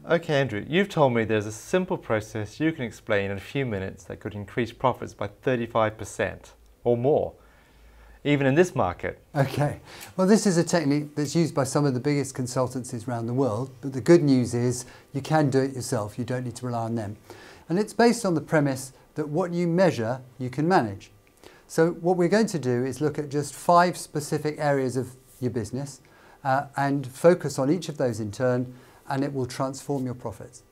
Okay, Andrew, you've told me there's a simple process you can explain in a few minutes that could increase profits by 35% or more, even in this market. Okay, well this is a technique that's used by some of the biggest consultancies around the world, but the good news is you can do it yourself, you don't need to rely on them. And it's based on the premise that what you measure, you can manage. So what we're going to do is look at just 5 specific areas of your business and focus on each of those in turn, and it will transform your profits.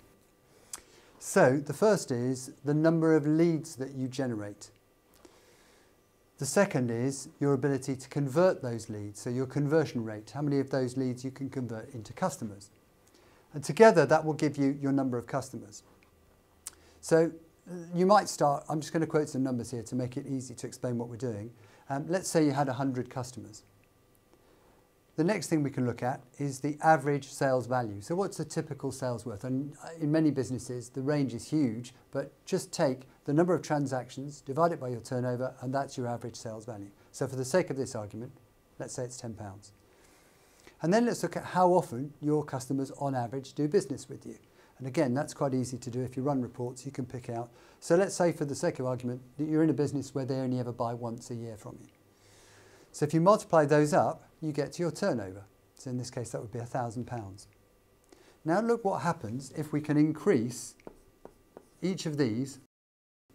So the first is the number of leads that you generate. The second is your ability to convert those leads, so your conversion rate, how many of those leads you can convert into customers. And together that will give you your number of customers. So you might start, I'm just going to quote some numbers here to make it easy to explain what we're doing. Let's say you had 100 customers. The next thing we can look at is the average sales value. So what's a typical sales worth? And in many businesses, the range is huge, but just take the number of transactions, divide it by your turnover, and that's your average sales value. So for the sake of this argument, let's say it's £10. And then let's look at how often your customers on average do business with you. And again, that's quite easy to do. If you run reports, you can pick out. So let's say for the sake of argument that you're in a business where they only ever buy once a year from you. So if you multiply those up, you get to your turnover. So in this case, that would be £1,000. Now look what happens if we can increase each of these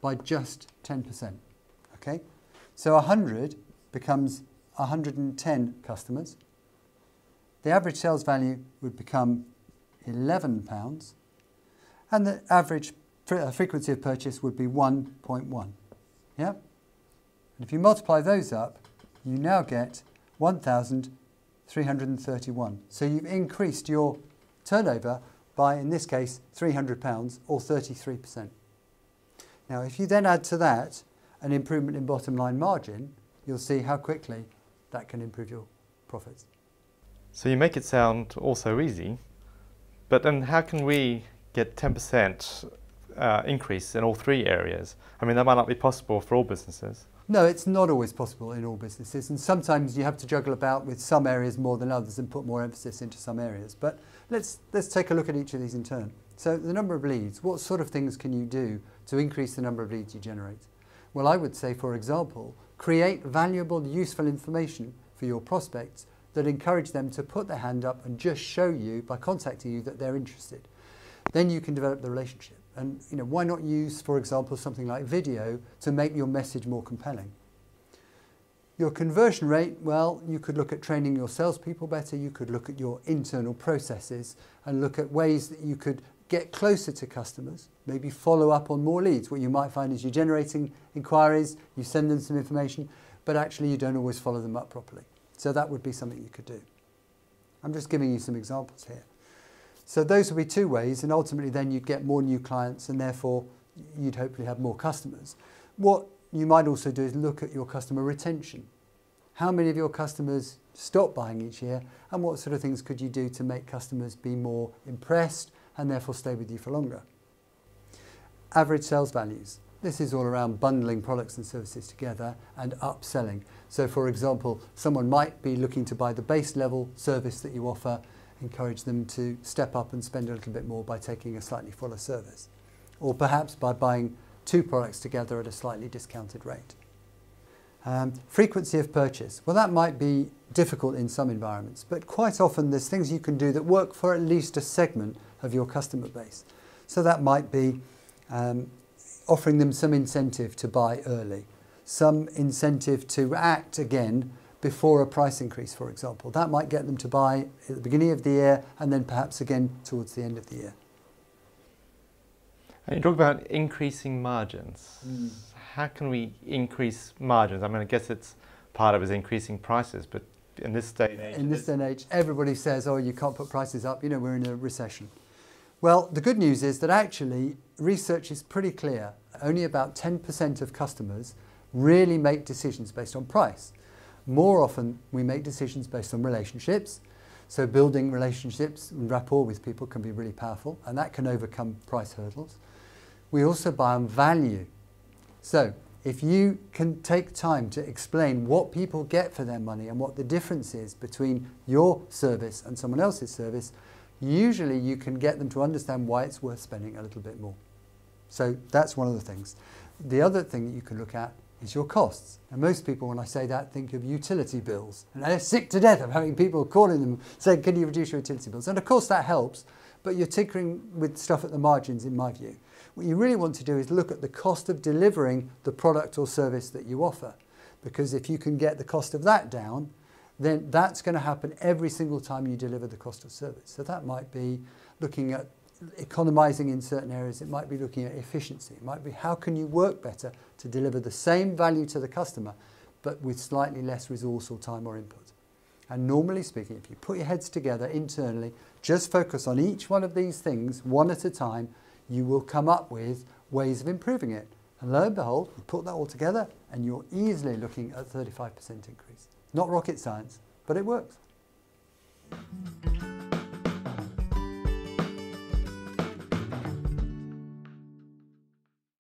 by just 10%. Okay? So 100 becomes 110 customers. The average sales value would become £11, and the average frequency of purchase would be 1.1. Yeah? And if you multiply those up, you now get 1,331. So you've increased your turnover by, in this case, £300 or 33%. Now, if you then add to that an improvement in bottom line margin, you'll see how quickly that can improve your profits. So you make it sound all so easy, but then how can we get 10% increase in all 3 areas? I mean, that might not be possible for all businesses. No, it's not always possible in all businesses, and sometimes you have to juggle about with some areas more than others and put more emphasis into some areas. But let's take a look at each of these in turn. So the number of leads, what sort of things can you do to increase the number of leads you generate? Well, I would say, for example, create valuable, useful information for your prospects that encourage them to put their hand up and just show you, by contacting you, that they're interested. Then you can develop the relationship. And why not use, for example, something like video to make your message more compelling? Your conversion rate, well, you could look at training your salespeople better, you could look at your internal processes and look at ways that you could get closer to customers, maybe follow up on more leads. What you might find is you're generating inquiries, you send them some information, but actually you don't always follow them up properly. So that would be something you could do. I'm just giving you some examples here. So those would be 2 ways, and ultimately then you'd get more new clients and therefore you'd hopefully have more customers. What you might also do is look at your customer retention. How many of your customers stop buying each year, and what sort of things could you do to make customers be more impressed and therefore stay with you for longer? Average sales values. This is all around bundling products and services together and upselling. So for example, someone might be looking to buy the base level service that you offer, encourage them to step up and spend a little bit more by taking a slightly fuller service. Or perhaps by buying 2 products together at a slightly discounted rate. Frequency of purchase. Well, that might be difficult in some environments, but quite often there's things you can do that work for at least a segment of your customer base. So that might be offering them some incentive to buy early, some incentive to act again before a price increase, for example. That might get them to buy at the beginning of the year and then perhaps again towards the end of the year. And you talk about increasing margins. How can we increase margins? I mean, I guess it's part of it is increasing prices, but in this day and age... In this day and age, everybody says, oh, you can't put prices up, we're in a recession. Well, the good news is that actually research is pretty clear. Only about 10% of customers really make decisions based on price. More often, we make decisions based on relationships. So building relationships and rapport with people can be really powerful, and that can overcome price hurdles. We also buy on value. So if you can take time to explain what people get for their money and what the difference is between your service and someone else's service, usually you can get them to understand why it's worth spending a little bit more. So that's one of the things. The other thing that you can look at is your costs. And most people, when I say that, think of utility bills. And they're sick to death of having people calling them saying, can you reduce your utility bills? And of course that helps, but you're tinkering with stuff at the margins in my view. What you really want to do is look at the cost of delivering the product or service that you offer. Because if you can get the cost of that down, then that's going to happen every single time you deliver the cost of service. So that might be looking at economizing in certain areas. It might be looking at efficiency. It might be how can you work better to deliver the same value to the customer, but with slightly less resource or time or input. And normally speaking, if you put your heads together internally, just focus on each one of these things one at a time, you will come up with ways of improving it. And lo and behold, you put that all together and you're easily looking at a 35% increase. Not rocket science, but it works.